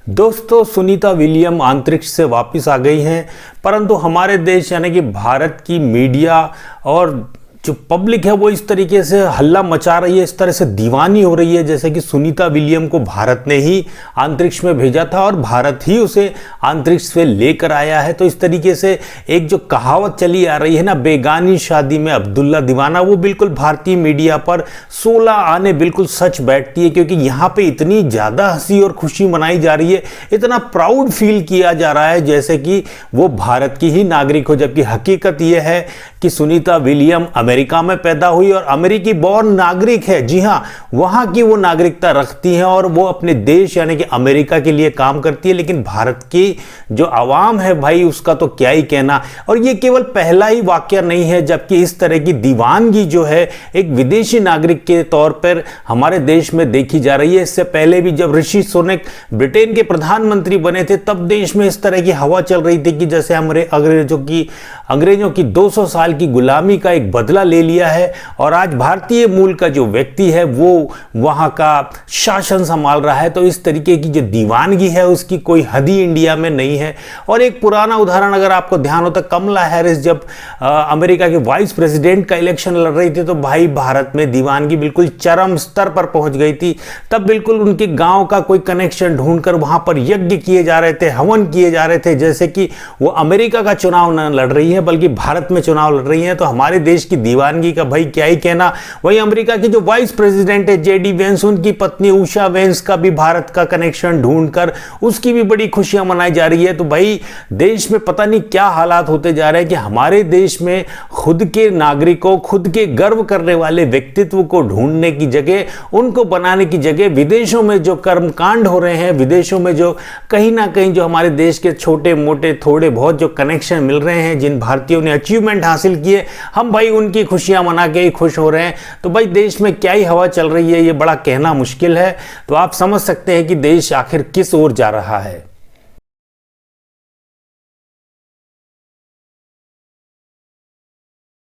दोस्तों, सुनीता विलियम अंतरिक्ष से वापस आ गई हैं, परंतु हमारे देश यानी कि भारत की मीडिया और जो पब्लिक है वो इस तरीके से हल्ला मचा रही है, इस तरह से दीवानी हो रही है जैसे कि सुनीता विलियम को भारत ने ही अंतरिक्ष में भेजा था और भारत ही उसे अंतरिक्ष से लेकर आया है। तो इस तरीके से एक जो कहावत चली आ रही है ना, बेगानी शादी में अब्दुल्ला दीवाना, वो बिल्कुल भारतीय मीडिया पर 16 आने बिल्कुल सच बैठती है, क्योंकि यहाँ पे इतनी ज़्यादा हंसी और खुशी मनाई जा रही है, इतना प्राउड फील किया जा रहा है जैसे कि वो भारत की ही नागरिक हो, जबकि हकीकत ये है कि सुनीता विलियम अमेरिका में पैदा हुई और अमेरिकी बॉर्न नागरिक है। जी हां, वहां की वो नागरिकता रखती हैं और वो अपने देश यानी कि अमेरिका के लिए काम करती है, लेकिन भारत की जो आवाम है भाई, उसका तो क्या ही कहना। और ये केवल पहला ही वाकया नहीं है जबकि इस तरह की दीवानगी जो है एक विदेशी नागरिक के तौर पर हमारे देश में देखी जा रही है। इससे पहले भी जब ऋषि सुनक ब्रिटेन के प्रधानमंत्री बने थे, तब देश में इस तरह की हवा चल रही थी कि जैसे हमारे अंग्रेजों की 200 साल की गुलामी का एक बदला ले लिया है और आज भारतीय मूल का जो व्यक्ति है वो वहां का शासन संभाल रहा है। तो इस तरीके की जो दीवानगी है उसकी कोई हद ही इंडिया में नहीं है। और एक पुराना उदाहरण अगर आपको ध्यान हो तो कमला हैरिस जब अमेरिका के वाइस प्रेसिडेंट का इलेक्शन लड़ रही थी, तो भाई भारत में दीवानगी बिल्कुल चरम स्तर पर पहुंच गई थी। तब बिल्कुल उनके गांव का कोई कनेक्शन ढूंढकर वहां पर यज्ञ किए जा रहे थे, हवन किए जा रहे थे, जैसे कि वो अमेरिका का चुनाव न लड़ रही है बल्कि भारत में चुनाव लड़ रही है। तो हमारे देश की दीवानगी का भाई क्या ही कहना। वहीं अमेरिका की जो वाइस प्रेसिडेंट है जेडी वेंस, उनकी पत्नी उषा वेंस का भी भारत का कनेक्शन ढूंढकर उसकी भी बड़ी खुशियां मनाई जा रही है। तो भाई देश में पता नहीं क्या हालात होते जा रहे हैं कि हमारे देश में खुद के नागरिकों, खुद के गर्व करने वाले व्यक्तित्व को ढूंढने की जगह, उनको बनाने की जगह विदेशों में जो कर्मकांड हो रहे हैं, विदेशों में जो कहीं ना कहीं जो हमारे देश के छोटे मोटे थोड़े बहुत जो कनेक्शन मिल रहे हैं, जिन भारतीयों ने अचीवमेंट हासिल किए, हम भाई उनकी खुशियां मना के ही खुश हो रहे हैं। तो भाई देश में क्या ही हवा चल रही है ये बड़ा कहना मुश्किल है। तो आप समझ सकते हैं कि देश आखिर किस ओर जा रहा है।